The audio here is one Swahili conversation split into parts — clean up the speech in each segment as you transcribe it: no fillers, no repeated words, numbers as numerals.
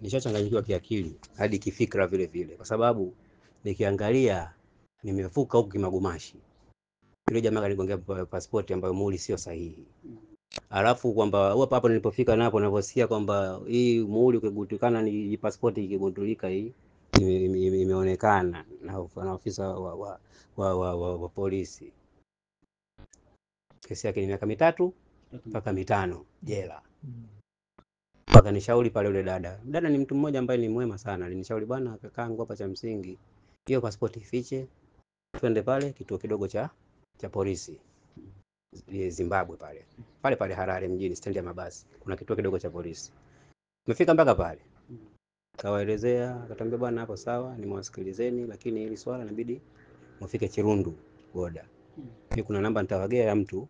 nishachanganyikiwa kiakili hadi kifikra vile vile, kwa sababu nikiangalia nimevuka huku Kimagumashi, yule jamaa kanigongea passport ambayo muhuri sio sahihi. Alafu kwamba hapo nilipofika napo ninavyosikia kwamba hii muhuri ukigutukana ni passport ikigundulika hii imeonekana na ofisa wa polisi, kesi yake ni miaka 3 mpaka 5 jela. Akanishauri pale yule dada ni mtu mmoja ambaye ni mwema sana, alinishauri bwana, kakaangu, hapa cha msingi hiyo passport ifiche, twende pale kituo kidogo cha polisi Zimbabwe pale Harare mjini, stendi ya mabasi, kuna kituo kidogo cha polisi. Tumefika mpaka pale, kawaelezea, akatambia bwana, hapo sawa, nimewasikilizeni, lakini hili swala inabidi mfike Chirundu boda. Mimi kuna namba nitawagea ya mtu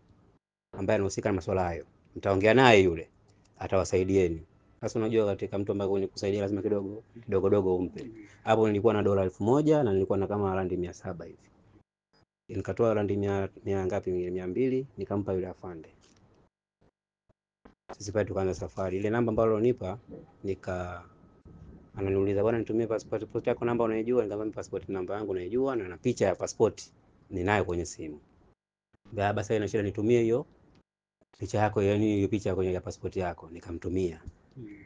ambaye anahusika na masuala hayo, mtaongea naye, yule atawasaidieni. Sasa unajua katika mtu ambaye unikusaidia lazima kidogo umpe. Hapo nilikuwa na dola 1000 na nilikuwa na kama randi 700 hivi. Nikatoa randi 100 ngapi, 200, nikampa yule afande. Sisi pale tukaanza safari. Ile namba ambayo alinipa ananiuliza, bwana, nitumie passport yako, namba unaijua? Nikamwambia passport namba yangu naijua na picha ya passport ninayo kwenye simu. Basi ina shida, nitumie hiyo picha yako, yani hiyo picha kwenye ya passport yako. Nikamtumia.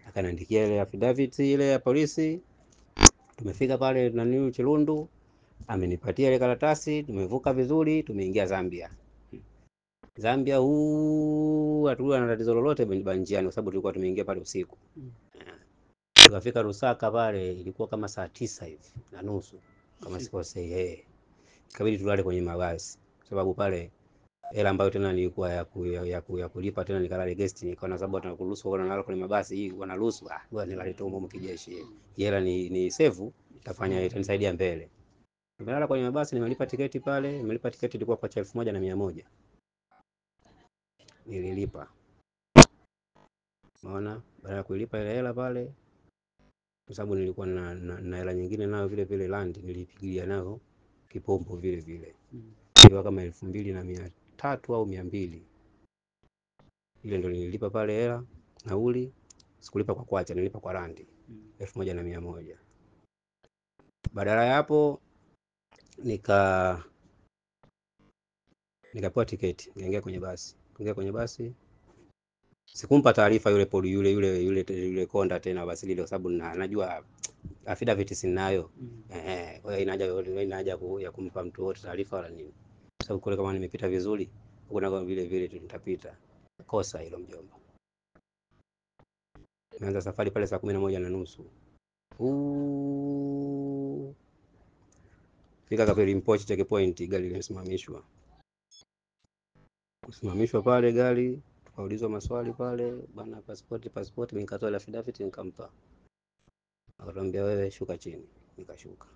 Akaniandikia ile affidavit ile ya polisi. Tumefika pale nani Chirundu, amenipatia ile karatasi, tumevuka vizuri, tumeingia Zambia. Hatukuwa na tatizo lolote njiani, kwa sababu tulikuwa tumeingia pale usiku. Tukafika Lusaka pale ilikuwa kama saa 9 hivi na nusu kama sikosei. Ikabidi tulale kwenye mabasi, sababu pale hela ambayo tena nilikuwa ya kulipa tena nikalale guest, nikaona sababu tunakuruhusu kwa nalala kwenye mabasi hii wanaruhusu, ngoja nilale tu huko kijeshi. Hela ni save, itafanya itanisaidia mbele. Nimelala kwenye mabasi, nimelipa tiketi pale, nimelipa tiketi ilikuwa kwa 1100. Nililipa. Unaona, baada ya kulipa ile hela pale, kwa sababu nilikuwa na hela nyingine nayo vile vile land nilipigia nayo kipombo vile vile. Ilikuwa kama 2300 au 200. Ile ndio nililipa pale hela, nauli. Sikulipa kwa kwacha, nilipa kwa randi 1100. Badala ya hapo nikapewa tiketi, nikaingia kwenye basi. Kuingia kwenye basi sikumpa taarifa yule konda tena basi lile, kwa sababu najua affidavit sinayo. Kwa hiyo inaja ya kumpa mtu wote taarifa wala nini, sababu kule kama nimepita vizuri huko na vile vile tutapita. Kosa hilo mjomba. Nimeanza safari pale saa 11:30. Fika Kaperi Mpochi checkpoint, gari limesimamishwa. Kusimamishwa pale gari, tukaulizwa maswali pale, bana, passport, nikatoa affidavit nikampa. Akatuambia wewe shuka chini, nikashuka.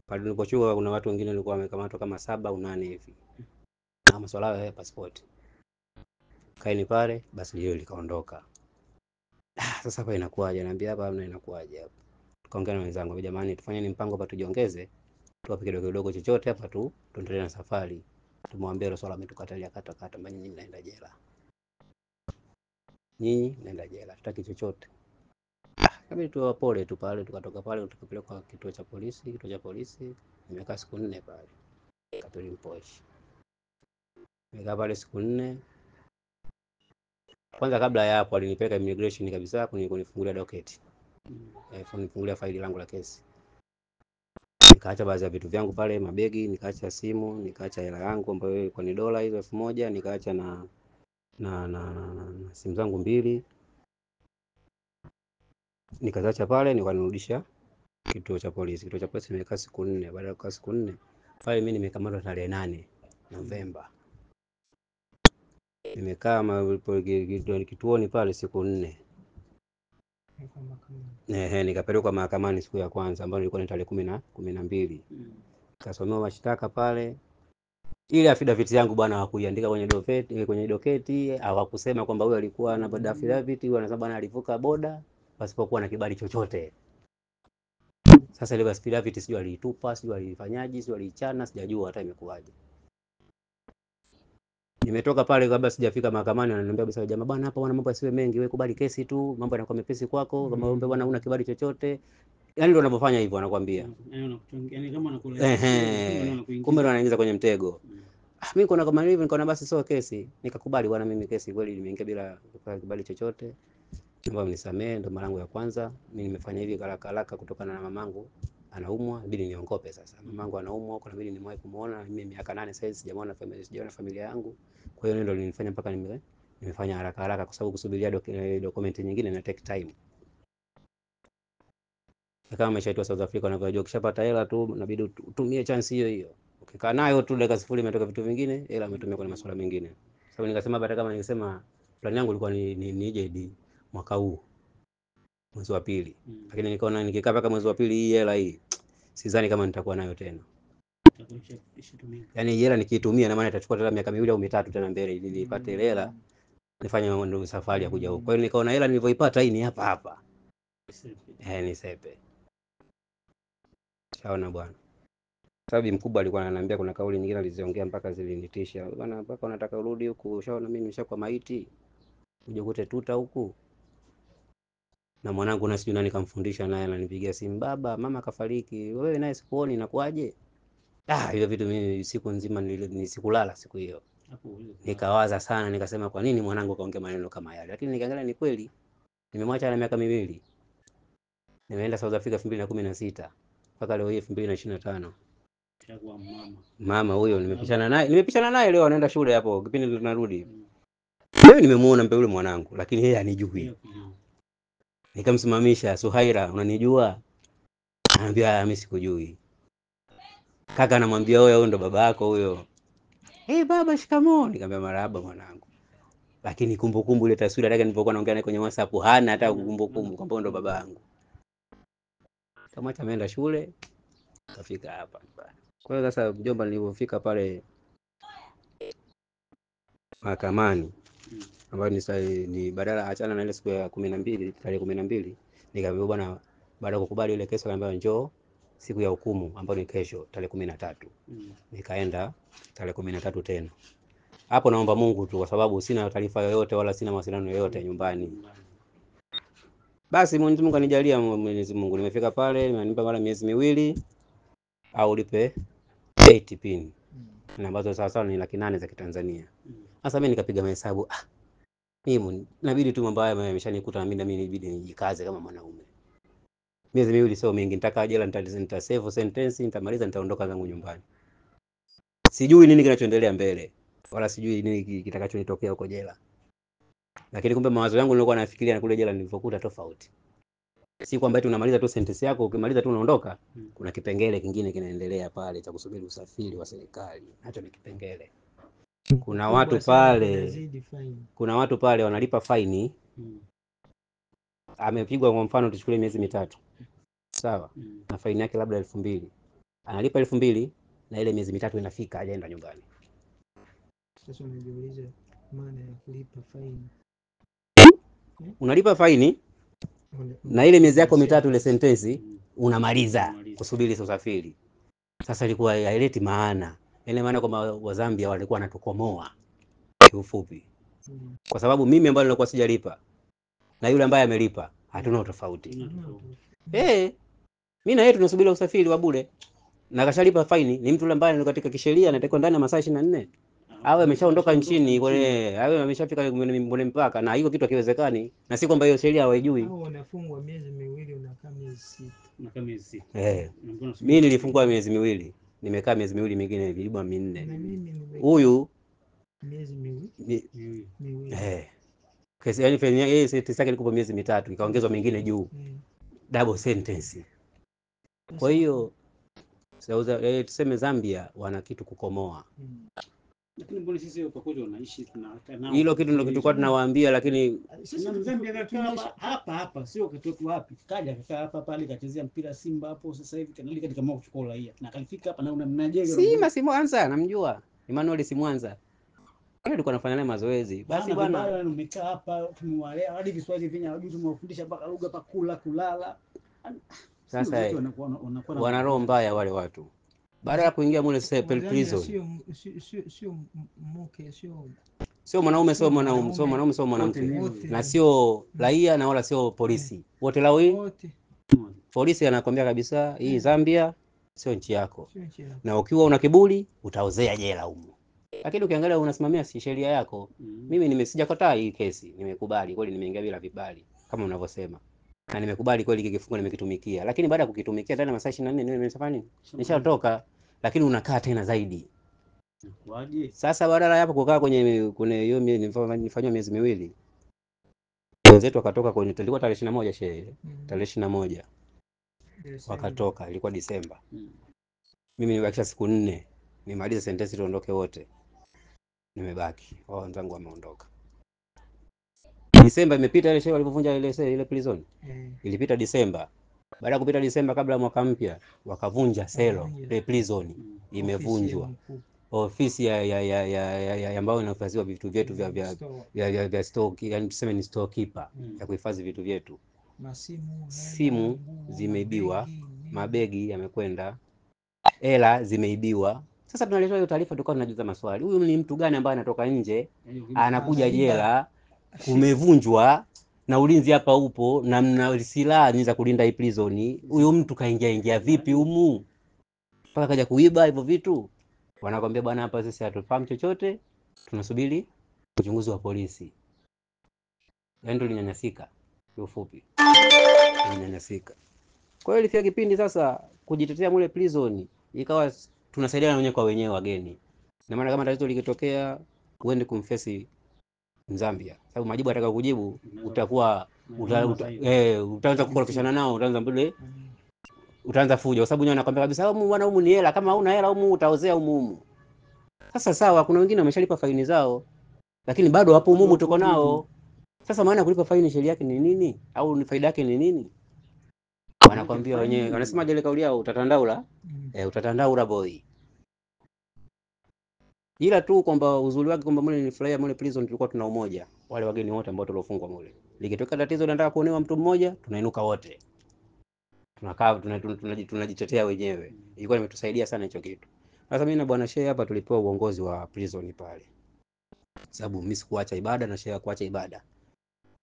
Pale niliposhuka kuna watu wengine walikuwa wamekamatwa kama 7 au 8 hivi. Na maswala ya passport. Kaini pale, basi leo likaondoka. Sasa kwa inakuaje? Naambia hapa inakuaje hapa. Tukaongea na wenzangu, jamani, tufanye mpango hapa, tujiongeze, tuwape kidogo chochote hapa tu, tuendelee na safari. Tumwambie hilo swala ametukatalia kata, mbona nyinyi mnaenda jela. Nyinyi mnaenda jela, tutaki chochote. Kabidi tuwe pole tu pale, tukatoka pale tukapelekwa kituo cha polisi. Nimekaa siku 4 pale. Kaperi Mpochi. Nimekaa pale siku 4. Kwanza kabla ya hapo alinipeleka immigration kabisa kunifungulia docket. Kunifungulia faili langu la kesi. Nikaacha baadhi ya vitu vyangu pale, mabegi, nikaacha simu, nikaacha hela yangu ambayo ilikuwa ni dola hizo 1000, nikaacha na simu zangu 2. Nikaacha pale, nikanirudisha kituo cha polisi. Kituo cha polisi nimekaa siku 4. Baada ya kukaa siku 4, pale mimi nimekamatwa tarehe 8 Novemba. Nimekaa kituoni pale siku 4. Nikapelekwa mahakamani siku ya kwanza ambayo ilikuwa ni tarehe 12. Kasomewa mashtaka pale. Ile affidavit yangu bwana hawakuiandika kwenye doketi, hawakusema kwamba huyo alikuwa na affidavit, huyo anasema bwana alivuka boda pasipokuwa na kibali chochote. Sasa ile affidavit sijui alitupa, sijui alifanyaje, sijui alichana, sijajua hata imekuwaje. Nimetoka pale kabla sijafika mahakamani, ananiambia basi jamaa, bwana hapa bwana mambo yasiwe mengi, wewe kubali kesi tu, mambo yanakuwa mepesi kwako, kama wewe bwana una kibali chochote. Yaani ndio wanapofanya hivyo, anakuambia. Yaani kama anakulazimisha, kumbe ndo anaingiza kwenye mtego. Mimi kuna kama hivi nikaona basi sio kesi, nikakubali bwana, mimi kesi kweli nimeingia bila kibali chochote, naomba mnisamee, ndo mara yangu ya kwanza mimi nimefanya hivi haraka kutokana na mamangu anaumwa, inabidi niongope sasa. Mamangu anaumwa huko, inabidi nimwahi kumuona, mimi miaka 8 sasa sijamuona familia yangu. Kwa hiyo ndio linifanya mpaka nimefanya haraka kwa sababu kusubiria document nyingine na take time. Kama umeshaitwa South Africa, unavyojua ukishapata hela tu inabidi utumie chance hiyo hiyo. Ukikaa nayo tu dakika sifuri imetoka vitu vingine, hela umetumia kwenye masuala mengine. Sababu nikasema hata kama ningesema plan yangu ilikuwa ni JD mwaka huu mwezi wa pili. Lakini nikaona nikikaa mpaka mwezi wa pili hii hela hii sidhani kama nitakuwa nayo tena. Yaani hela nikiitumia na maana itachukua tena miaka 2 au 3 tena mbele ili nipate hela nifanye ndio safari ya kuja huko. Kwa hiyo nikaona hela nilivyoipata hii ni hapa. Ni sepe. Shaona bwana. Sababu mkubwa alikuwa ananiambia kuna kauli nyingine aliziongea mpaka zilinitisha. Bwana mpaka unataka urudi huku, ushaona mimi nimeshakuwa maiti. Uje kute tuta huku. Na mwanangu na sijui nani kamfundisha, naye ananipigia simu, baba mama kafariki, wewe naye sikuoni inakuaje? Hiyo vitu mimi siku nzima nisikulala siku hiyo. Nikawaza sana, nikasema kwa nini mwanangu kaongea maneno kama yale? Lakini nikaangalia ni kweli. Nimemwacha na miaka 2. Nimeenda South Africa 2016 mpaka leo hii 2025. Mama huyo nimepishana naye leo anaenda shule hapo kipindi tunarudi. Leo nimemuona mpe yule mwanangu, lakini yeye anijui. Nikamsimamisha, Suhaira unanijua? Anambia mimi sikujui. Kaka anamwambia wewe ndo baba yako huyo. Baba shikamoo. Nikamwambia marahaba mwanangu. Lakini kumbukumbu ile taswira yake nilipokuwa naongea naye kwenye WhatsApp hana hata kumbukumbu kwamba ndo baba yangu. Kama ameenda shule kafika hapa. Kwa hiyo sasa mjomba, nilipofika pale mahakamani ambayo ni badala achana na ile siku ya 12 tarehe 12, nikaambiwa bwana, baada ya kukubali ile kesi akaambia njoo siku ya hukumu ambayo ni kesho tarehe 13. Nikaenda tarehe 13 tena. Hapo naomba Mungu tu kwa sababu sina taarifa yoyote wala sina mawasiliano yoyote nyumbani. Basi Mwenyezi Mungu anijalia, Mwenyezi Mungu nimefika pale, nimenipa mara miezi 2 au lipe 8 pin. Na ambazo sawa ni 800 za Kitanzania. Sasa mimi nikapiga mahesabu, mimi inabidi tu mambo haya yameshanikuta na mimi inabidi nijikaze kama mwanaume. Miezi 2 sio mingi, nitakaa jela, nita save sentence, nitamaliza, nitaondoka zangu nyumbani. Sijui nini kinachoendelea mbele, wala sijui nini kitakachonitokea huko jela. Lakini kumbe mawazo yangu nilikuwa nafikiria na kule jela nilipokuta tofauti. Si kwamba eti unamaliza tu sentence yako, ukimaliza tu unaondoka. Kuna kipengele kingine kinaendelea pale cha kusubiri usafiri wa serikali. Hacho ni kipengele. Kuna watu pale wanalipa faini. Amepigwa kwa mfano tuchukue miezi 3. Sawa? Na faini yake labda 2000. Analipa 2000 na ile miezi 3 inafika hajaenda nyumbani. Sasa unajiuliza maana ya kulipa faini. Unalipa faini na ile miezi yako 3 ile sentence unamaliza kusubiri usafiri. Sasa ilikuwa haileti maana. Ile maana kwamba wa Zambia walikuwa wanatukomoa kwa ufupi. Kwa sababu mimi ambaye nilikuwa sijalipa na yule ambaye amelipa hatuna tofauti. Mimi na yeye tunasubiri usafiri wa bure. Na kashalipa faini ni mtu yule ambaye ni katika kisheria anatakiwa ndani ya masaa 24. Awe ameshaondoka nchini, awe ameshafika kwenye mpaka, na hiyo kitu hakiwezekani. Na si kwamba hiyo sheria hawaijui. Hao wanafungwa miezi 2 unakaa miezi 6. Mimi nilifungwa miezi 2. Nimekaa miezi 2 mingine nilibwa 4. Huyu miezi 2. Kesi yani faini yake sentence yake ilikuwa miezi 3 ikaongezwa mingine juu. Double sentence. Kwa hiyo tuseme Zambia wana kitu kukomoa. Lakini mbona sisi kwa kweli wanaishi tunao. Hilo kitu ndio tulikuwa tunawaambia, lakini Zambia hapa sio katoto wapi. Kaja kakaa hapa pale kachezea mpira Simba hapo, sasa hivi kanali katika mwa kuchukua uraia. Na kalifika hapa na unamnajenga. Si Mwanza namjua. Emmanuel si Mwanza. Yule alikuwa anafanya naye mazoezi. Basi bwana umekaa hapa tumewalea hadi Kiswahili vinya wajui tumewafundisha mpaka lugha pa kula kulala. Sasa wana roho mbaya wale watu. Baada ya kuingia mule prison, sio mke, sio mwanaume, sio mwanamke, na sio raia na wala sio polisi. Wote lao hii polisi anakwambia kabisa hii Zambia sio nchi yako, na ukiwa una kiburi utaozea jela huko. Lakini ukiangalia unasimamia sheria yako. Mimi nimesijakataa hii kesi, nimekubali kweli, nimeingia bila vibali kama unavyosema, na nimekubali kweli hiki kifungo nimekitumikia. Lakini baada ya kukitumikia tena masaa 24 nimefanya nini? Nishatoka. Lakini unakaa tena zaidi. Waje. Sasa badala ya hapo kukaa kwenye hiyo nilifanywa miezi miwili, wenzetu wakatoka kwenye, tulikuwa tarehe 21 shehe, tarehe 21 wakatoka, ilikuwa Disemba. Mimi nibakisha siku 4 nimalize sentensi tuondoke wote, nimebaki wao, wenzangu wameondoka. Disemba imepita, ile shehe walipovunja ile prison ilipita Disemba. Baada ya kupita Disemba, kabla ya mwaka mpya, wakavunja selo ile prison, imevunjwa ofisi ya ambayo inahifadhiwa vitu vyetu vya stock, yani tuseme ni storekeeper ya kuhifadhi vitu vyetu. Simu zimeibiwa, mabegi yamekwenda, hela zimeibiwa. Sasa tunaletewa hiyo taarifa, tukao tunajiuliza maswali, huyu ni mtu gani ambaye anatoka nje anakuja jela, kumevunjwa na ulinzi hapa upo na mna silaha za kulinda hii prison, huyu mtu kaingia vipi humu mpaka kaja kuiba hivyo vitu? Wanakwambia bwana, hapa sisi hatufahamu chochote, tunasubiri uchunguzi wa polisi. Yaani tulinyanyasika kwa ufupi, tulinyanyasika. Kwa hiyo ilifika kipindi sasa kujitetea mule prison ikawa tunasaidiana wenyewe kwa wenyewe wageni. Na maana kama tatizo likitokea uende kumfesi Zambia, sababu majibu ataka kujibu utakuwa utaanza kukorofishana nao, utaanza mbele, utaanza fujo, kwa sababu wenyewe wanakwambia kabisa humu bwana, humu ni hela, kama huna hela humu utaozea humu. Sasa sawa, kuna wengine wameshalipa faini zao, lakini bado hapo humu tuko nao. Sasa maana kulipa faini sheria yake ni nini, au ni faida yake ni nini? Wanakwambia wenyewe, wanasema ile kauli yao, utatandaula utatandaula boy. Ila tu kwamba uzuri wake kwamba mule nilifurahia mule prison, tulikuwa tuna umoja, wale wageni wote ambao tuliofungwa mule. Likitoka tatizo linataka kuonewa mtu mmoja, tunainuka wote, tunakaa tunajitetea wenyewe. Ilikuwa imetusaidia sana hicho kitu. Sasa mimi na bwana shehe hapa tulipewa uongozi wa prison pale, sababu mimi sikuacha ibada na shehe kuacha ibada.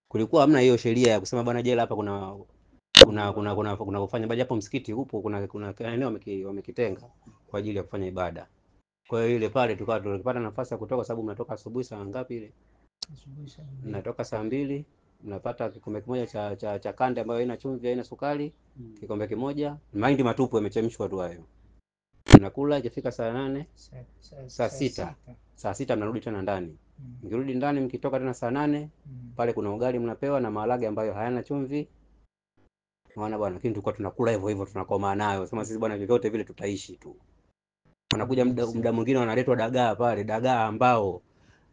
Kulikuwa hamna hiyo sheria ya kusema bwana jela hapa kuna kufanya ibada, hapo msikiti upo, kuna eneo wamekitenga kwa ajili ya kufanya ibada. Kwa hiyo ile pale tulikuwa tulipata nafasi ya kutoka, sababu mnatoka asubuhi saa ngapi ile? Asubuhi saa 2. Mnatoka saa 2, mnapata kikombe kimoja cha kande ambayo haina chumvi, haina sukari, kikombe kimoja, mahindi matupu yamechemshwa tu hayo. Mnakula, ikifika saa 8, saa 6 mnarudi tena ndani. Mkirudi ndani, mkitoka tena saa 8, pale kuna ugali mnapewa na maharage ambayo hayana chumvi. Maana bwana, lakini tulikuwa tunakula hivyo hivyo, tunakoma nayo. Sema sisi bwana, vyovyote vile tutaishi tu. Wanakuja muda mwingine wanaletwa dagaa pale, dagaa ambao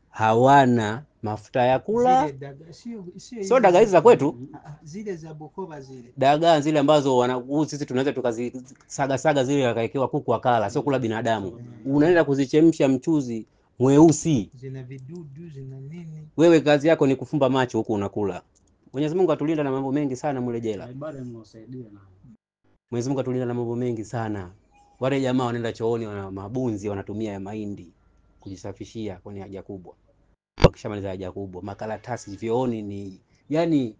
hawana mafuta ya kula. Sio dagaa hizi za kwetu, zile za Bukoba zile. Dagaa zile ambazo sisi tunaweza tukazisaga zile akaekewa kuku akala, sio kula binadamu. Unaenda kuzichemsha mchuzi mweusi. Zina vidudu, zina nini? Wewe kazi yako ni kufumba macho huko unakula. Mwenyezi Mungu atulinda na mambo mengi sana mule jela. Ibada inawasaidia na. Mwenyezi Mungu atulinda na mambo mengi sana. Wale jamaa wanaenda chooni, wana mabunzi, wanatumia ya mahindi kujisafishia kwenye haja kubwa. Wakishamaliza haja kubwa, makaratasi vyooni ni yani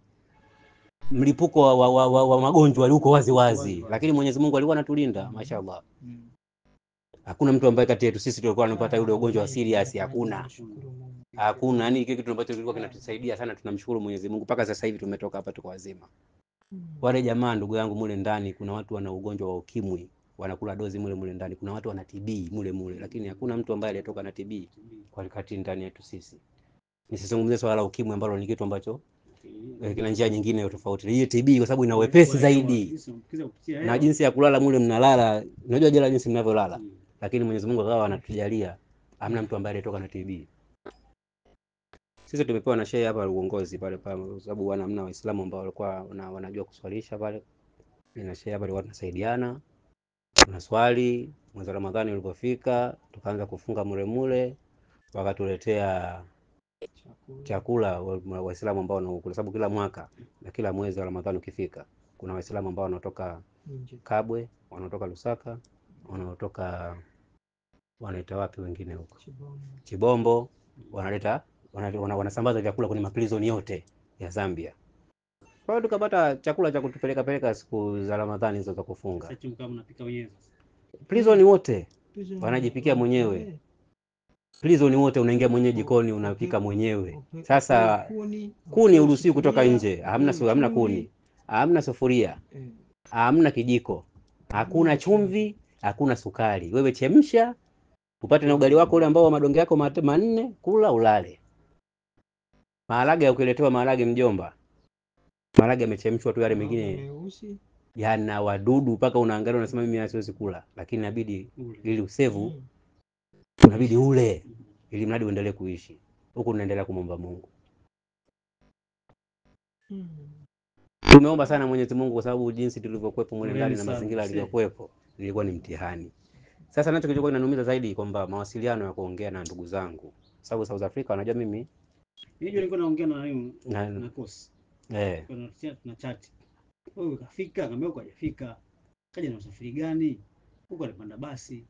mlipuko wa magonjwa uko wazi wazi. Lakini Mwenyezi Mungu alikuwa anatulinda, mashaallah. Hakuna mtu ambaye kati yetu sisi tulikuwa tunapata yule ugonjwa wa serious, hakuna. Hakuna, yani kitu ambacho kilikuwa kinatusaidia sana, tunamshukuru Mwenyezi Mungu. Mpaka sasa hivi tumetoka hapa tuko wazima. Wale jamaa, ndugu yangu, mule ndani kuna watu wana ugonjwa wa ukimwi, wanakula dozi mule ndani. Kuna watu wana TB mule, lakini hakuna mtu ambaye aliyetoka na TB kwa kati ndani yetu sisi. Nisizungumzie swala la ukimwi ambalo ni kitu ambacho kina njia nyingine tofauti. Hii TB kwa sababu ina wepesi zaidi. Na jinsi ya kulala mule, mnalala, unajua jela jinsi mnavyolala. Lakini Mwenyezi Mungu akawa anatujalia hamna mtu ambaye aliyetoka na TB. Sisi tumepewa na shehe hapa uongozi pale kwa sababu hamna Waislamu ambao walikuwa wanajua kuswalisha pale. Na shehe hapa alikuwa tunasaidiana. Tunaswali, mwezi wa Ramadhani ulipofika, tukaanza kufunga mule, wakatuletea chakula Waislamu ambao wanakula, sababu kila mwaka na kila mwezi wa Ramadhani ukifika kuna Waislamu ambao wanatoka Kabwe, wanatoka Lusaka, wanaotoka wanaita wapi wengine huko Chibombo. Chibombo, wanasambaza vyakula kwenye maprison yote ya Zambia. Kwa hiyo tukapata chakula cha kutupeleka siku za Ramadhani hizo za kufunga. Sasa kama mnapika wenyewe sasa. Prison wote Prison wanajipikia mwenyewe. Prison wote unaingia mwenyewe jikoni unapika mwenyewe. Sasa kuni uruhusiwi kutoka nje. Hamna kuni. Hamna sufuria. Hamna kijiko. Hakuna chumvi, hakuna sukari. Wewe chemsha, upate na ugali wako ule ambao wa madonge yako manne, kula ulale. Maharage ukiletewa maharage mjomba, maharage yamechemshwa tu, yale mengine yana wadudu mpaka unaangalia unasema mimi siwezi kula, lakini inabidi ili usevu unabidi ule ili mradi uendelee kuishi. Huko unaendelea kumomba Mungu. Tumeomba sana Mwenyezi Mungu kwa sababu jinsi tulivyokuepo mule ndani na mazingira yaliyokuepo ilikuwa ni mtihani. Sasa nacho kilichokuwa kinaniumiza zaidi kwamba mawasiliano ya kuongea na ndugu zangu. Sababu South Africa wanajua mimi nilikuwa naongea na kosi. Kuna chat. Wewe kafika, kama uko hajafika. Kaja na usafiri gani? Huko alipanda basi.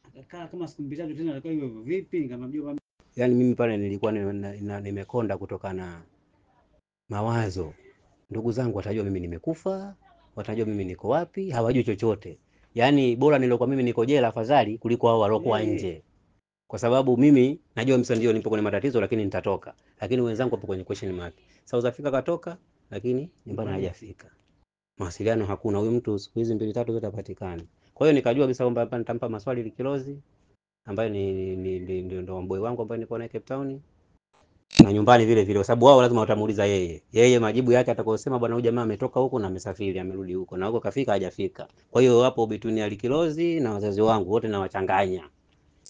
Akakaa kama siku mbili tatu tena alikuwa hivyo vipi? Nikamwambia yani mimi pale nilikuwa nimekonda kutoka na mawazo. Ndugu zangu watajua mimi nimekufa, watajua mimi niko wapi, hawajui chochote. Yani bora nilokuwa mimi niko jela afadhali kuliko hao walokuwa nje. Kwa sababu mimi najua msa ndio nipo kwenye matatizo lakini nitatoka. Lakini wenzangu hapo kwenye question mark. South Africa katoka lakini nyumbani hajafika. Mawasiliano hakuna. Huyu mtu siku hizi 2 3 zote hapatikani. Kwa hiyo nikajua kabisa kwamba hapa nitampa maswali Likilozi ambaye ndio mboy wangu ambaye niko naye Cape Town. Na nyumbani vile vile kwa sababu wao lazima watamuuliza yeye. Yeye majibu yake atakayosema bwana huyu jamaa ametoka huko na amesafiri amerudi huko na huko kafika hajafika. Kwa hiyo hapo between ya Likilozi na wazazi wangu wote na wachanganya.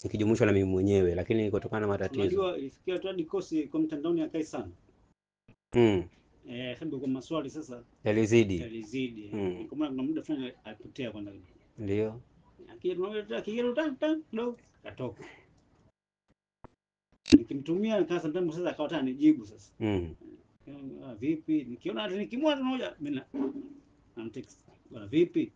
Nikijumuishwa na mimi mwenyewe lakini kutokana na matatizo. Unajua ifikia tu hadi kosi kwa mtandaoni akai sana. Sababu kwa maswali sasa yalizidi. Kwa maana kuna muda fulani alipotea kwenda. Ndio. Akija tunaleta kigero ndo katoka. Nikimtumia kama sometimes sasa akawa tena nijibu sasa. Vipi? Nikiona hata nikimwona mmoja mimi na text. Bwana vipi?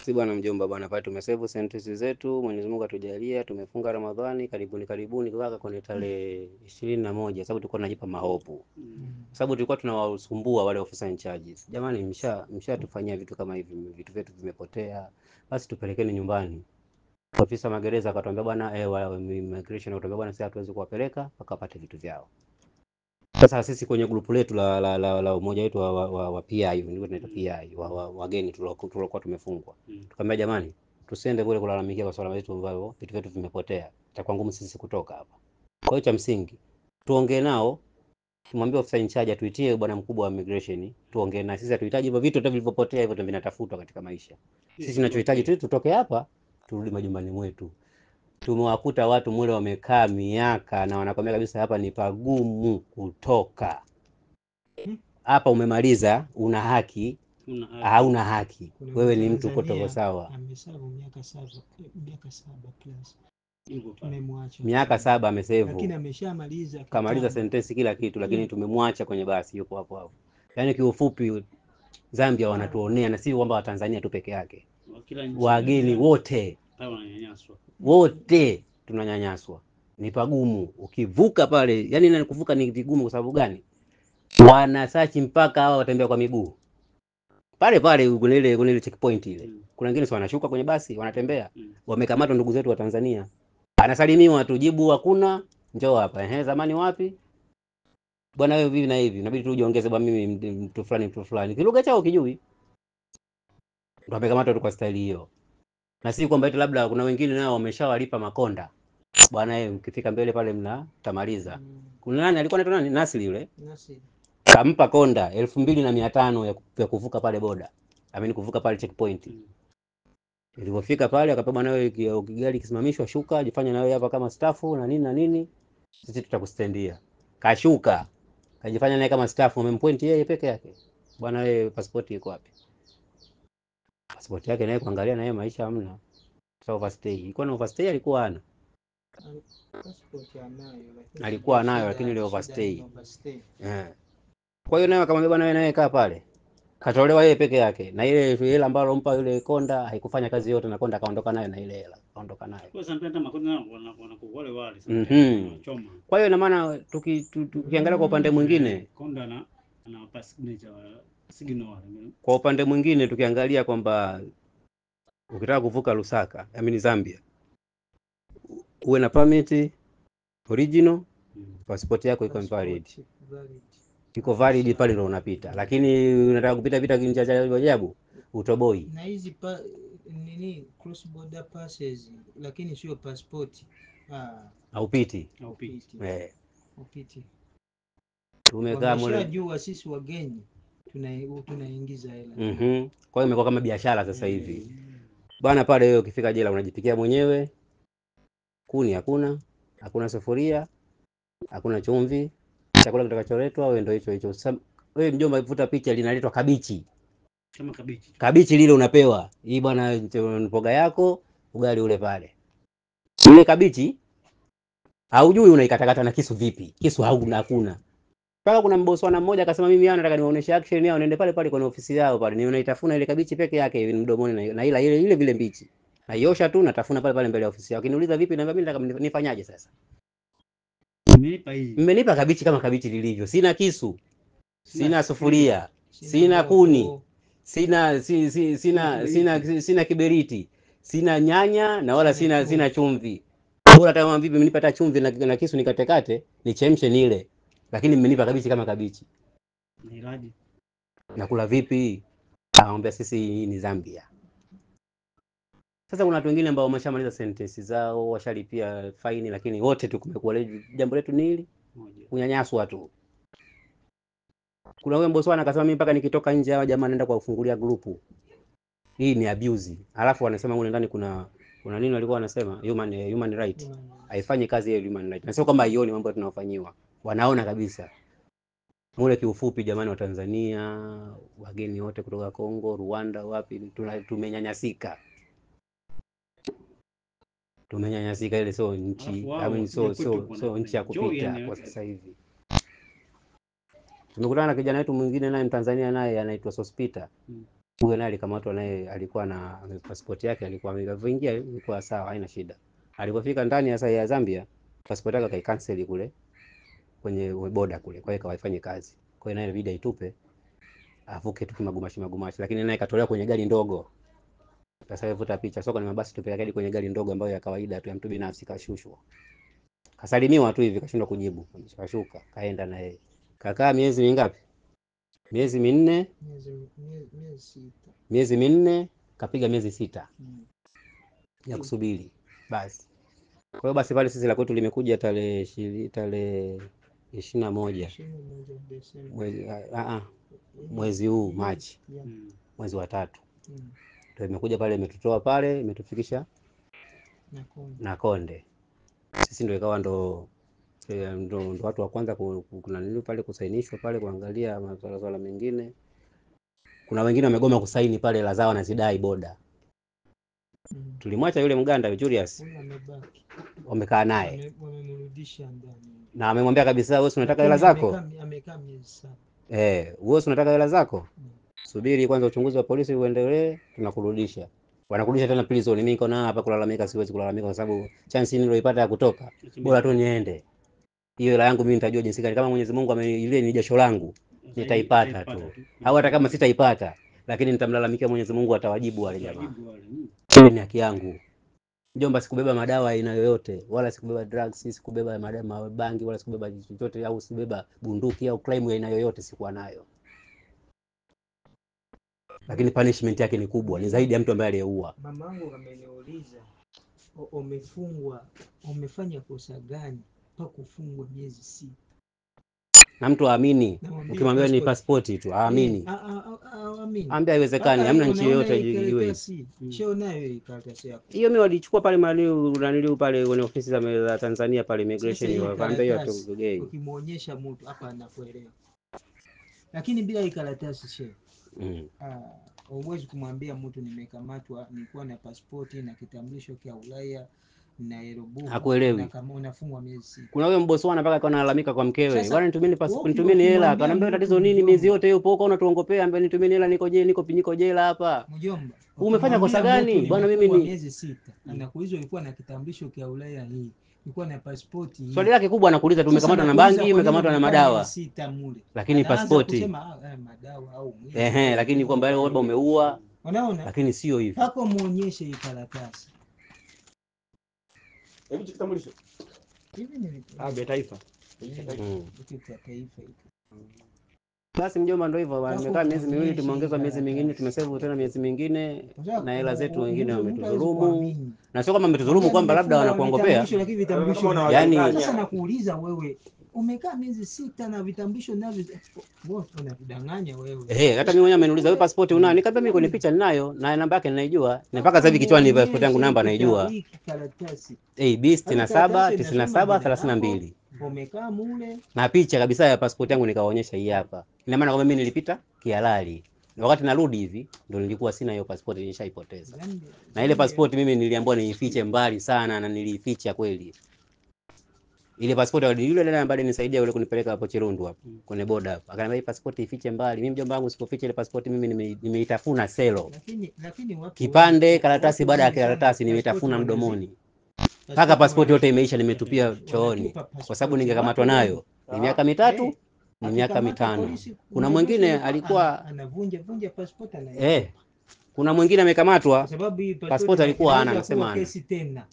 Si bwana mjomba bwana, pale tumesave sentences zetu. Mwenyezi Mungu atujalia, tumefunga Ramadhani karibuni mpaka kwenye tarehe 21 sababu tulikuwa tunajipa mahopu. Sababu tulikuwa tunawasumbua wale officer in charge. Jamani mshatufanyia vitu kama hivi, vitu vyetu vimepotea. Basi tupelekeni nyumbani. Ofisa magereza akatuambia bwana wa immigration akatuambia bwana sisi hatuwezi kuwapeleka mpaka wapate vitu vyao. Sasa sisi kwenye grupu letu la umoja wetu wa PI, ndio tunaita PI, wageni tulikuwa tumefungwa. Tukamwambia jamani, tusiende kule kulalamikia kwa swala letu ambao vitu vyetu vimepotea. Itakuwa ngumu sisi kutoka hapa. Kwa hiyo cha msingi tuongee nao, tumwambie ofisa in charge atuitie bwana mkubwa wa immigration, tuongee na sisi hatuhitaji hivyo vitu vilivyopotea hivyo vinatafutwa katika maisha. Sisi tunachohitaji tu tutoke hapa, turudi majumbani mwetu. Tumewakuta watu mule wamekaa miaka na wanakwambia kabisa hapa ni pagumu kutoka. Hapa umemaliza, una haki, hauna haki. Wewe ni mtu kutoka sawa. Amesavu miaka 7 plus. Miaka 7 amesevu. Lakini ameshamaliza. Kamaliza sentensi kila kitu lakini tumemwacha kwenye basi yupo hapo. Yaani kiufupi Zambia wanatuonea na si kwamba Watanzania tu peke yake. Wageni wote wote tunanyanyaswa. Ni pagumu. Ukivuka pale, yani na kuvuka ni vigumu kwa sababu gani? Wanasachi mpaka hawa watembea kwa miguu. Pale kuna ile checkpoint ile. Kuna wengine wanashuka kwenye basi, wanatembea. Wamekamatwa ndugu zetu wa Tanzania. Anasalimiwa tujibu hakuna, njoo hapa. Zamani wapi? Bwana wewe vipi na hivi? Inabidi tu ujiongeze bwana mimi mtu fulani. Kilugha chao kijui. Ndio wamekamatwa tu kwa staili hiyo. Na si kwamba eti labda kuna wengine nao wameshawalipa makonda. Bwana wewe ukifika mbele pale mnatamaliza. Kuna nani alikuwa anaitwa nani? Nasri yule. Nasri. Kampa konda 2500 ya kuvuka pale boda. Ameni kuvuka pale checkpoint. Ilipofika pale akapewa bwana wewe ukigari kisimamishwa shuka, jifanye na wewe hapa kama staff na nini. Sisi tutakustendia. Kashuka. Kajifanya naye kama staff, umempoint yeye peke yake. Bwana wewe passport iko wapi? Passport yake naye kuangalia naye maisha hamna. Sasa overstay. Ilikuwa na overstay alikuwa hana. Passport anayo lakini alikuwa nayo lakini ile overstay. Kwa hiyo naye akamwambia bwana wewe naye kaa pale. Katolewa yeye peke yake, na ile hela ambayo alompa yule konda haikufanya kazi yote, na konda kaondoka nayo na ile hela kaondoka nayo. Kwa sababu hata makonda wanakuwa wale sana choma. Kwa hiyo ina maana tukiangalia kwa upande mwingine, konda ana pass signal. Kwa upande mwingine tukiangalia kwamba ukitaka kuvuka Lusaka, Zambia, uwe na permit original, passport yako iko valid. Iko valid pale ndio unapita. Lakini unataka kupita nje ya ajabu, utoboi. Na hizi nini cross border passes, lakini sio passport. Haupiti. Upiti. Tumekaa mole jua sisi wageni tunaingiza hela. Kwa hiyo imekuwa kama biashara sasa hivi. Bwana pale wewe ukifika jela unajipikia mwenyewe. Kuni hakuna sufuria, hakuna chumvi. Chakula kitakacholetwa wewe ndio hicho. Wewe mjomba, vuta picha, linaletwa kabichi. Kama kabichi. Kabichi lile unapewa. Hii bwana mboga yako, ugali ule pale. Ile kabichi haujui unaikatakata na kisu vipi. Kisu hakuna. Paka kuna mboswana mmoja akasema mimi nataka niwaoneshe action yao, niende pale kwenye ofisi yao pale. Ni unaitafuna ile kabichi peke yake hivi mdomoni na ile vile mbichi. Naiosha tu natafuna pale mbele ya ofisi yao. Kiniuliza vipi, na mimi nataka nifanyaje sasa? Mmenipa kabichi kama kabichi lilivyo. Sina kisu. Sina sufuria. Sina kuni. Sina kiberiti. Sina nyanya na wala sina chumvi. Bora kama vipi mmenipa hata chumvi na kisu nikatekate, nichemshe nile. Lakini mmenipa kabichi kama kabichi. Nilaje? Nakula vipi? Naomba sisi hii ni Zambia. Sasa kuna watu wengine ambao wameshamaliza sentence zao, washalipia faini, lakini wote tukumekuwa jambo letu ni hili moja. Kunyanyaswa tu. Kuna wewe Mboswana akasema mimi mpaka nikitoka nje hawa jamaa naenda kwa kufungulia grupu. Hii ni abuse. Alafu wanasema kule ndani kuna nini walikuwa wanasema human right. Haifanyi kazi hiyo human right. Na sio kwamba haioni mambo tunayofanyiwa. Wanaona kabisa. Mule kiufupi jamani wa Tanzania, wageni wote kutoka Kongo, Rwanda, wapi tumenyanyasika. Tumenyanyasika, ile sio nchi, so nchi ya kupita kwa sasa hivi. Tumekutana na kijana wetu mwingine naye Mtanzania naye anaitwa Sospita. Huyo naye alikamatwa, naye alikuwa na passport yake, alikuwa ameingia, ilikuwa sawa, haina shida. Alipofika ndani ya Zambia, passport yake akaikanseli kule kwenye boda kule, kwa hiyo kawaifanye kazi. Kwa hiyo naye inabidi aitupe avuke tu magumashi, lakini naye katolewa kwenye gari ndogo. Sasa yavuta picha soko ni mabasi tupeleka hadi kwenye gari ndogo ambayo ya kawaida tu ya mtu binafsi, kashushwa. Kasalimiwa tu hivi, kashindwa kujibu. Kashuka, kaenda na yeye. Kakaa miezi mingapi? Miezi minne. Miezi minne, kapiga miezi 6 ya kusubiri. Basi. Kwa hiyo basi pale sisi la kwetu limekuja tarehe 21 mwezi huu Machi. Mwezi wa 3. Ndio imekuja pale, imetutoa pale, imetufikisha Nakonde. Sisi ndio ikawa ndo watu wa kwanza kuna nini pale kusainishwa pale, kuangalia masuala mengine. Kuna wengine wamegoma kusaini pale, la zao na zidai boda. Tulimwacha yule Mganda Julius, wamekaa naye, wamemrudisha ndani na amemwambia kabisa, wewe unataka hela zako? Amekaa miezi 7. Wewe unataka hela zako? Subiri kwanza uchunguzi wa polisi uendelee, tunakurudisha. Wanakurudisha tena prison. Mimi niko na hapa kulalamika, siwezi kulalamika kwa sababu chance niloipata ya kutoka, bora tu niende. Hiyo hela yangu mimi nitajua jinsi gani, kama Mwenyezi Mungu ile ni jasho langu, nitaipata tu. Au hata kama sitaipata, lakini nitamlalamikia Mwenyezi Mungu, atawajibu wale jamaa. Hiyo ni haki yangu. Mjomba, sikubeba madawa aina yoyote, wala sikubeba drugs, sikubeba madawa bangi, wala sikubeba chochote, au sikubeba bunduki au crime aina yoyote, sikuwa nayo. Lakini punishment yake ni kubwa, ni zaidi ya mtu ambaye aliyeua. Mamangu ameniuliza, umefungwa, umefanya kosa gani mpaka kufungwa miezi 6? Na mtu aamini, ukimwambia ni passport tu, aamini. Ambia haiwezekani, hamna nchi yoyote iwe. Sio nayo karatasi yako. Hiyo mimi walichukua pale unaniliu pale kwenye ofisi za Tanzania pale immigration, wakaambia hiyo tu gay. Ukimuonyesha mtu hapa anakuelewa. Lakini bila hii karatasi shehe. Huwezi kumwambia mtu nimekamatwa, nilikuwa na pasipoti na kitambulisho cha Ulaya, na erobu hakuelewi. na kama unafungwa miezi 6. Kuna huyo Mboswana mpaka akawa analalamika kwa mkewe, bwana nitumieni passport, nitumieni ukimwambia hela. Akanambia tatizo nini? Miezi yote yupo huko unatuongopea, ambaye nitumieni hela, niko jela hapa. Mjomba, Umefanya kosa gani? Bwana mimi ni miezi 6. Anakuuliza ulikuwa na kitambulisho cha Ulaya hii. Ulikuwa na passport hii. Swali lake kubwa anakuuliza tumekamatwa na bangi, umekamatwa na madawa. Lakini passport madawa au lakini kwamba leo labda umeua. Unaona? Lakini sio hivyo. Hapo muonyeshe hii karatasi. Hebu kitambulisho. Hivi ni vya taifa. Kitu cha taifa hiki. Basi mjomba, ndio hivyo bwana, nimekaa miezi miwili, tumeongeza miezi mingine, tumesave tena miezi mingine, na hela zetu wengine wametudhulumu. Na sio kama wametudhulumu kwamba labda wanakuongopea. Yaani sasa nakuuliza wewe, umekaa miezi 6 na vitambulisho navyo, wewe unadanganya wewe. Hata mimi mwenyewe ameniuliza wewe passport unayo? Nikamwambia mimi kwenye picha ninayo na namba yake ninaijua. Na mpaka sasa hivi kichwani passport yangu namba naijua. AB 67 97 32. Umekaa mule na picha kabisa ya passport yangu nikawaonyesha hii hapa. Ina maana kwamba mimi nilipita kihalali. Na wakati narudi hivi ndio nilikuwa sina hiyo passport, nilishaipoteza. Na ile passport mimi niliambiwa niifiche mbali sana na niliificha kweli. Ile passport yule dada ambaye nisaidia yule kunipeleka hapo Chirundu hapo kwenye boda hapo. Akaniambia hii passport ifiche mbali. Mimi mjomba wangu sipoficha ile passport mimi nimeitafuna selo. Lakini kipande karatasi baada ya karatasi nimetafuna mdomoni. Paka passport yote imeisha, nimetupia chooni kwa sababu ningekamatwa nayo. Ni miaka 3, ni miaka 5. Kuna mwingine alikuwa anavunja passport kuna mwingine amekamatwa kwa sababu hii passport alikuwa hana, anasema kesi tena.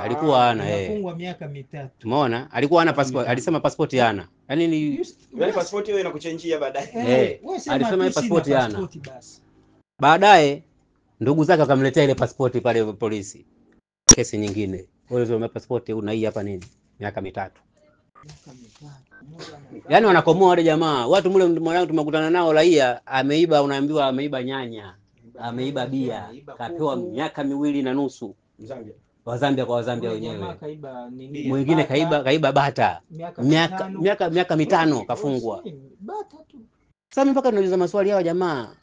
Alikuwa hana anafungwa miaka 3. Umeona? Alikuwa hana passport, alisema passport hana. Yaani ni passport hiyo inakuchenjia baadaye. Alisema passport hana. Baadaye ndugu zake wakamletea ile passport pale polisi. Kesi nyingine. Wewe una passport una hii hapa nini? Miaka 3. Yaani wanakomoa wale jamaa. Watu mule mwanangu tumekutana nao raia ameiba, unaambiwa ameiba nyanya, ameiba bia, kapewa miaka 2.5. Zambia. Wazambia kwa Wazambia wenyewe. Mwingine kaiba bata. Miaka 5 kafungwa. Bata tu. Sasa mpaka tunauliza maswali hao jamaa.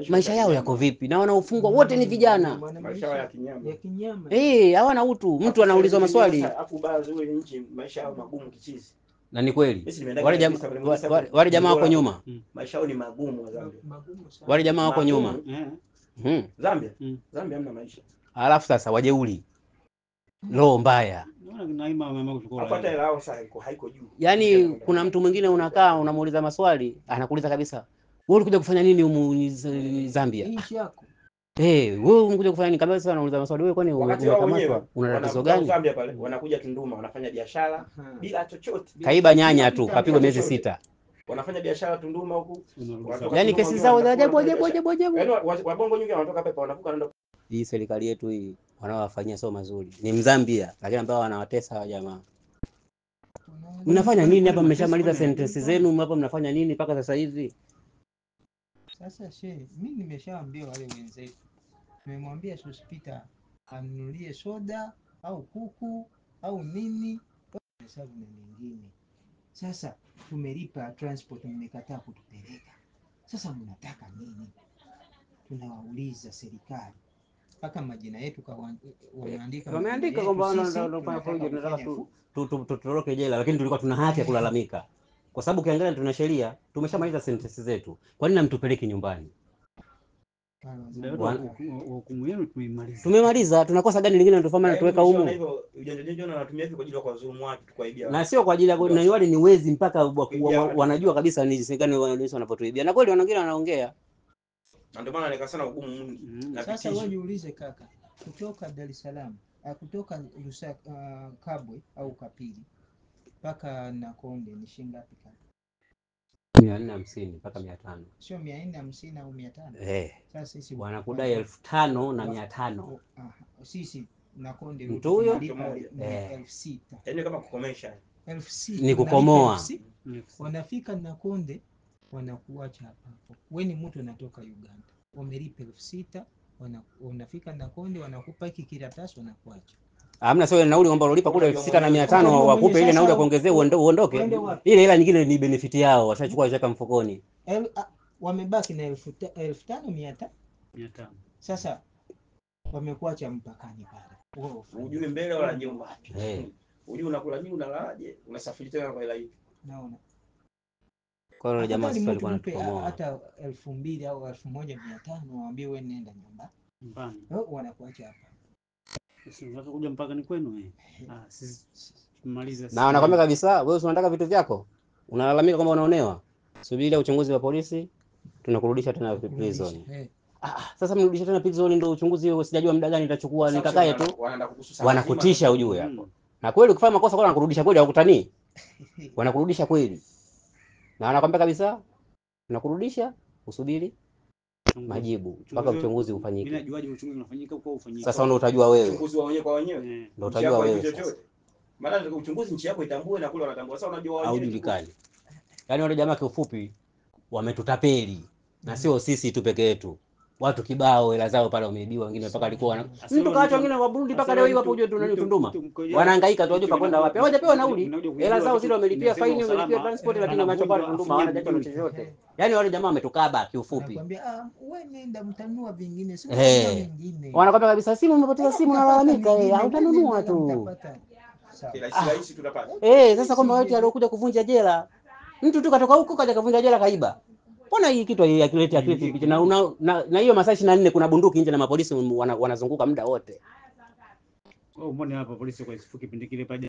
Maisha yao yako vipi? Na wanaofungwa wote ni vijana. Maisha yao ya kinyama. Hawana utu. Mtu anaulizwa maswali. Afu baadhi wao nchi maisha yao magumu kichizi. Na ni kweli. Wale jamaa wako nyuma. Maisha yao ni magumu Zambia. Wale jamaa wako nyuma. Zambia hamna maisha. Alafu sasa wajeuri. Roho mbaya. Apata hela yao sasa haiko juu. Yaani kuna mtu mwingine unakaa unamuuliza maswali, anakuuliza kabisa, wewe ulikuja kufanya nini humu Zambia? Nchi yako. Wewe umekuja kufanya nini? Kama sasa anauliza maswali, wewe kwani umekamatwa? Una tatizo gani? Zambia pale wanakuja Tunduma, wanafanya biashara bila chochote. Kaiba nyanya tu, kapigwa miezi 6. Wanafanya biashara Tunduma huku. Yaani kesi zao za ajabu. Yaani wabongo nyingi wanatoka pepa wanavuka ndio. Hii serikali yetu hii wanaowafanyia sio mazuri. Ni Mzambia, lakini ambao wanawatesa wa jamaa. Mnafanya nini hapa? Mmeshamaliza sentence zenu hapa, mnafanya nini mpaka sasa hivi? Sasa mimi nimeshaambia wale wenzetu. Nimemwambia Sospita anunulie soda au kuku au nini, hesabu na nyingine. Sasa tumelipa transport, mmekataa kutupeleka. Sasa mnataka nini? Tunawauliza serikali. Paka majina yetu wameandika kwamba wanataka tutoroke jela, lakini tulikuwa tuna haki ya kulalamika. Kwa sababu ukiangalia tuna sheria, tumeshamaliza sentence zetu. Kwa nini namtupeleki nyumbani? Hukumu yenu tumemaliza. Tunakosa gani lingine tunatofanya na tuweka humu? Hivyo ujanja wanatumia kwa ajili ya kuwadhulumu watu, kuwaibia. Na sio kwa ajili ya na wale ni wezi mpaka wanajua kabisa ni jinsi gani wanapotuibia. Na kweli wengine wanaongea. Na ndio maana nikasema ugumu mwingi. Sasa wewe niulize kaka, kutoka Dar es Salaam, kutoka Kabwe au Kapili mpaka Nakonde ni shilingi ngapi kaka? 450 mpaka 500. Sio 450 au 500? Sasa sisi wanakudai 5,000 na 500. Sisi Nakonde mtu huyo 6,000. Yaani kama kukomesha 6,000 ni kukomoa. Wanafika Nakonde wanakuacha hapa. Wewe ni mtu unatoka Uganda, wamelipa 6,000, wanafika Nakonde wanakupa hiki kiratasi wanakuacha. Hamna sio nauli kwamba unalipa kule 6,000 na 500 wakupe ile nauli ya kuongezea uondoke. Ile hela nyingine ni benefit yao, watachukua chaka mfukoni. Wamebaki na 5,500. Sasa wamekuacha mpakani pale. Ujue mbele wala nyuma. Ujue unakula nini, unalalaje, unasafiri tena kwa hela ipi. Naona. Kwa hiyo jamaa sisi alikuwa anatukomoa hata 2000 au 1500 waambie wewe nenda nyumbani. Wanakuacha hapa. Sisi tunataka kuja mpaka ni kwenu sisi tumaliza. Na wanakwambia kabisa wewe unataka vitu vyako. Unalalamika kama unaonewa. Subiri uchunguzi wa polisi, tunakurudisha tena prison. Sasa mrudisha tena prison ndio uchunguzi huo, sijajua muda gani itachukua, nikakae tu. Wanakutisha ujue hapo. Na kweli ukifanya makosa kwa wanakurudisha kweli, hawakutanii. Wanakurudisha kweli. Na wanakwambia kabisa tunakurudisha, usubiri majibu mpaka uchunguzi ufanyike. Mimi najuaje uchunguzi unafanyika huko ufanyike? Sasa ndio utajua wewe. Uchunguzi wa wenyewe kwa wenyewe. Ndio utajua wewe. Maana uchunguzi nchi yako itambue na kule wanatambua. Sasa unajua wenyewe. Haujulikani. Yaani wale jamaa kiufupi wametutapeli. Na sio sisi tu peke yetu. Watu kibao hela zao pale wameibiwa, wengine mpaka alikuwa mtu kaacha, wengine wa Burundi mpaka leo hapo uje tunani Tunduma. Wanahangaika tu wajue pa kwenda wapi. Hawajapewa nauli. Hela zao zile wamelipia faini, wamelipia transport, lakini wameacha pale Tunduma, hawana jacho chochote. Yaani wale jamaa wametukaba kiufupi. Nakwambia wewe nenda mtanua vingine, sio vingine. Wanakwambia kabisa simu umepoteza, simu nalalamika, hautanunua tu. Rahisi tunapata. Sasa kwamba watu waliokuja kuvunja jela. Mtu tu katoka huko kaja kavunja jela kaiba. Mbona hii kitu akileta akileti na hiyo masaa 24 kuna bunduki nje na mapolisi wanazunguka muda wote. Mbona hapa polisi kwa kipindi kile paja